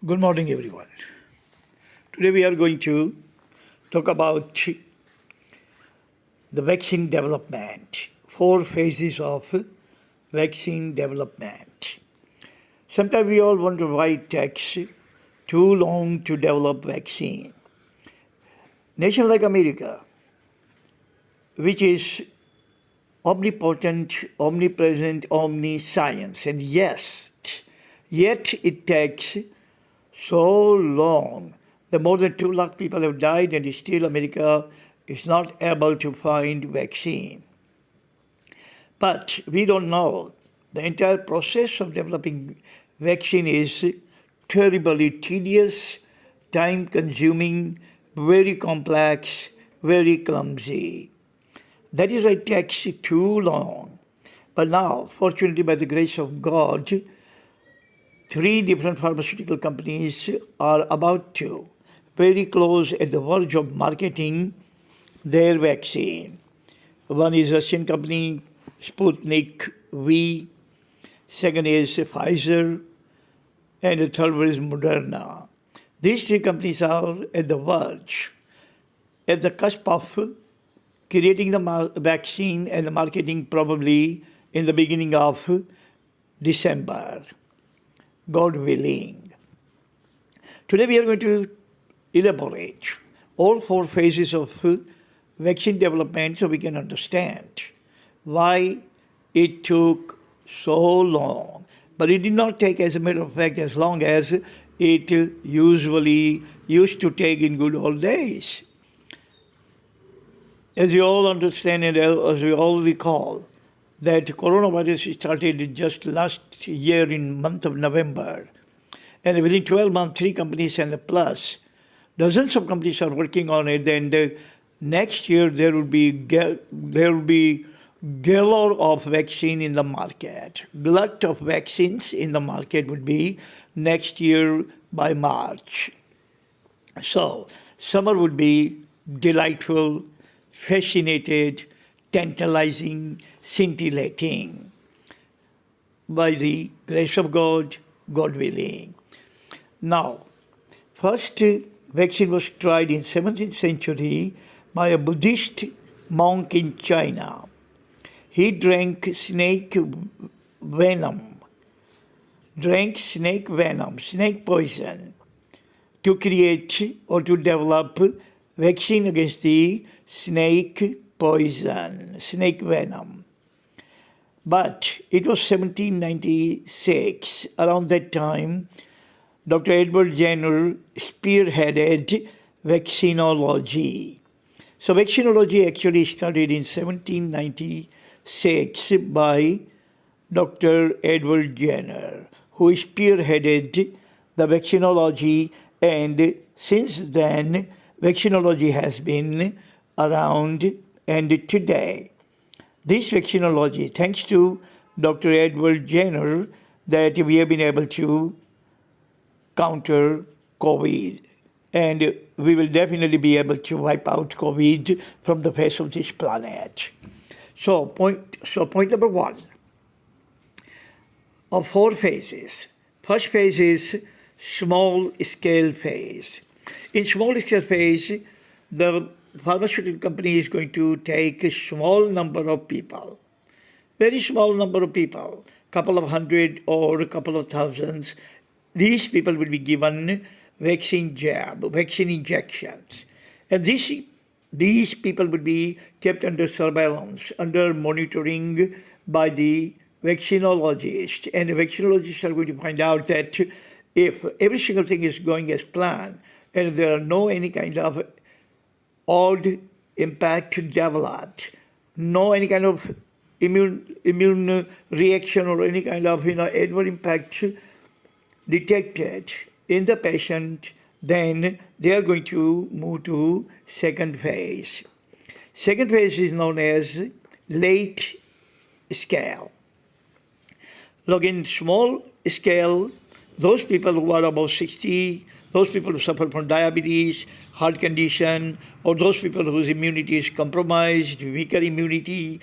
Good morning, everyone. Today we are going to talk about the vaccine development, four phases of vaccine development. Sometimes we all wonder why it takes too long to develop vaccine. Nation like America, which is omnipotent, omnipresent, omniscience, and yet it takes so long. The more than 2 lakh people have died, and still America is not able to find vaccine. But we don't know. The entire process of developing vaccine is terribly tedious, time-consuming, very complex, very clumsy. That is why it takes too long. But now, fortunately, by the grace of God, 3 different pharmaceutical companies are about to, very close at the verge of marketing their vaccine. One is Russian company, Sputnik V. Second is Pfizer. And the third one is Moderna. These 3 companies are at the verge, at the cusp of creating the vaccine and the marketing probably in the beginning of December, God willing. Today we are going to elaborate all 4 phases of vaccine development so we can understand why it took so long. But it did not take, as a matter of fact, as long as it usually used to take in good old days. As we all understand and as we all recall, that coronavirus started just last year in month of November. And within 12 months, 3 companies and plus, dozens of companies are working on it. And next year there will be galore of vaccine in the market. Glut of vaccines in the market would be next year by March. So summer would be delightful, fascinated, tantalizing, scintillating. By the grace of God, God willing. Now, first vaccine was tried in 17th century by a Buddhist monk in China. He drank snake venom, snake poison, to create or to develop vaccine against the snake poison, snake venom. But it was 1796. Around that time, Dr. Edward Jenner spearheaded vaccinology. So vaccinology actually started in 1796 by Dr. Edward Jenner, who spearheaded the vaccinology, and since then, vaccinology has been around, and today, this vaccinology, thanks to Dr. Edward Jenner, that we have been able to counter COVID. And we will definitely be able to wipe out COVID from the face of this planet. So point number 1 of 4 phases. First phase is small scale phase. In small scale phase, the pharmaceutical company is going to take a small number of people, very small number of people, couple of hundred or a couple of thousands. These people will be given vaccine injections. And these people would be kept under surveillance, under monitoring by the vaccinologist. And the vaccinologists are going to find out that if every single thing is going as planned, and there are no any kind of odd impact developed, no any kind of immune reaction or any kind of adverse impact detected in the patient, then they are going to move to second phase. Second phase is known as late scale. Look, in small scale, those people who are above 60, those people who suffer from diabetes, heart condition, or those people whose immunity is compromised, weaker immunity,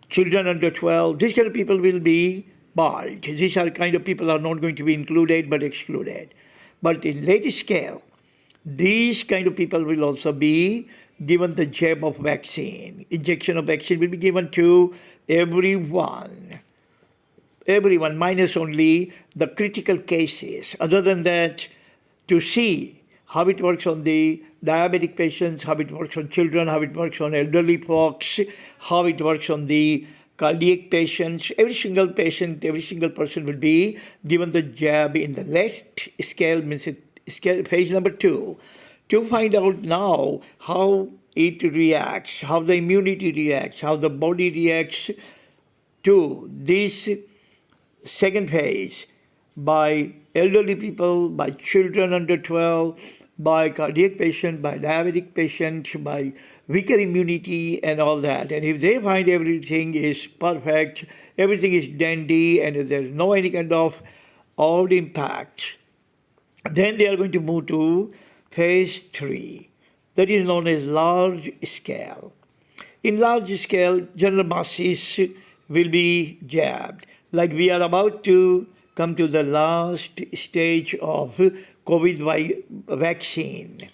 children under 12, these kind of people will be barred. These are kind of people are not going to be included but excluded. But in late scale, these kind of people will also be given the jab of vaccine. Injection of vaccine will be given to everyone. Everyone, minus only the critical cases. Other than that, to see how it works on the diabetic patients, how it works on children, how it works on elderly folks, how it works on the cardiac patients. Every single patient, every single person will be given the jab in the last scale, means scale phase number 2, to find out now how it reacts, how the immunity reacts, how the body reacts to this second phase by elderly people, by children under 12, by cardiac patient, by diabetic patient, by weaker immunity and all that. And if they find everything is perfect, everything is dandy, and if there's no any kind of odd impact, then they are going to move to phase 3. That is known as large scale. In large scale, general masses will be jabbed. Like we are about to come to the last stage of COVID vaccine.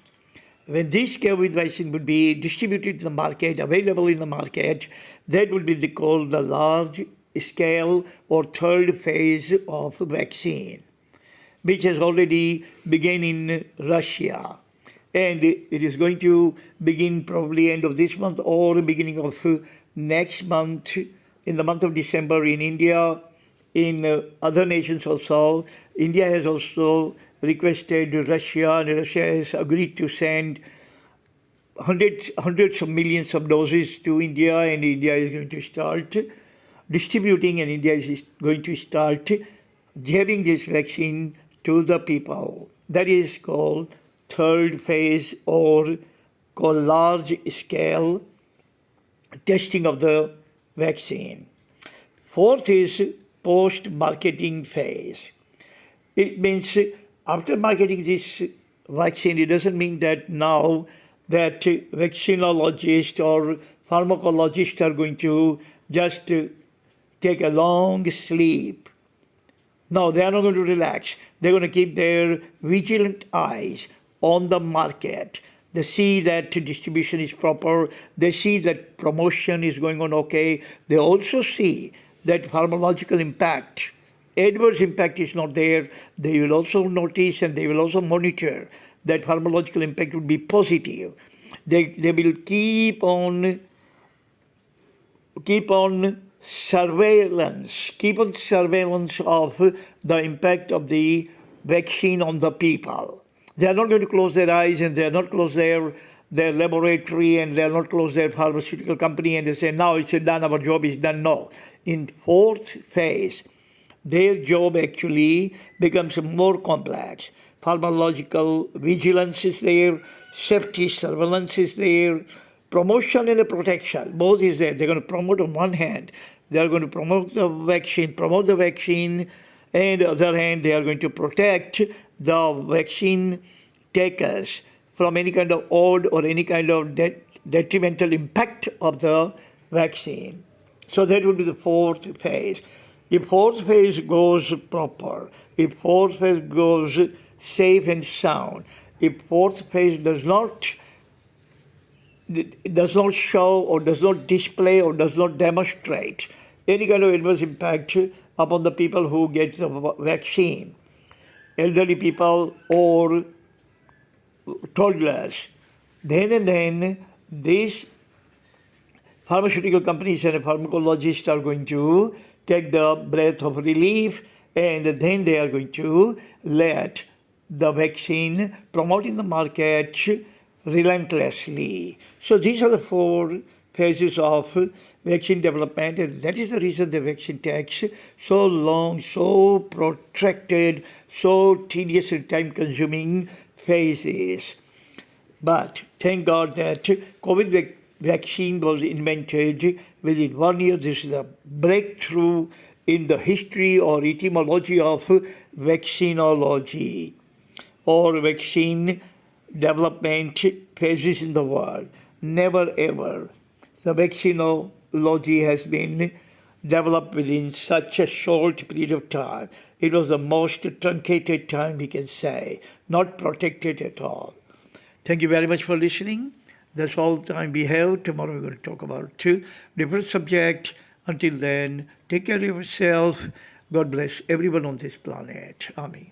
When this COVID vaccine would be distributed in the market, available in the market, that would be called the large scale or third phase of vaccine, which has already begun in Russia. And it is going to begin probably end of this month or beginning of next month, in the month of December in India, in other nations also. India has also requested Russia, and Russia has agreed to send hundreds of millions of doses to India, and India is going to start distributing, and India is going to start jabbing this vaccine to the people. That is called third phase, or called large scale testing of the vaccine. Fourth is post-marketing phase. It means after marketing this vaccine, it doesn't mean that now that vaccinologists or pharmacologists are going to just take a long sleep. No, they are not going to relax. They're going to keep their vigilant eyes on the market. They see that distribution is proper. They see that promotion is going on okay. They also see that pharmacological impact, adverse impact is not there. They will also notice, and they will also monitor that pharmacological impact will be positive. They will keep on surveillance of the impact of the vaccine on the people. They are not going to close their eyes, and they are not close their laboratory, and they are not close their pharmaceutical company, and they say, now it's done, our job is done. No. In fourth phase, their job actually becomes more complex. Pharmacological vigilance is there, safety surveillance is there, promotion and protection, both is there. They're going to promote on one hand, they are going to promote the vaccine, and on the other hand, they are going to protect the vaccine takers from any kind of odd or any kind of detrimental impact of the vaccine. So that would be the fourth phase. If fourth phase goes proper, if fourth phase goes safe and sound, if fourth phase does not show or does not display or does not demonstrate any kind of adverse impact upon the people who get the vaccine, elderly people or toddlers, then these pharmaceutical companies and pharmacologists are going to take the breath of relief, and then they are going to let the vaccine promote in the market relentlessly. So these are the 4 phases of vaccine development, and that is the reason the vaccine takes so long, so protracted, so tedious and time-consuming phases. But thank God that COVID vaccine was invented within 1 year. This is a breakthrough in the history or etymology of vaccinology or vaccine development phases in the world. Never ever the vaccinology has been developed within such a short period of time. It was the most truncated time we can say, not protected at all. Thank you very much for listening. That's all the time we have. Tomorrow we're going to talk about two different subjects. Until then, take care of yourself. God bless everyone on this planet. Amen.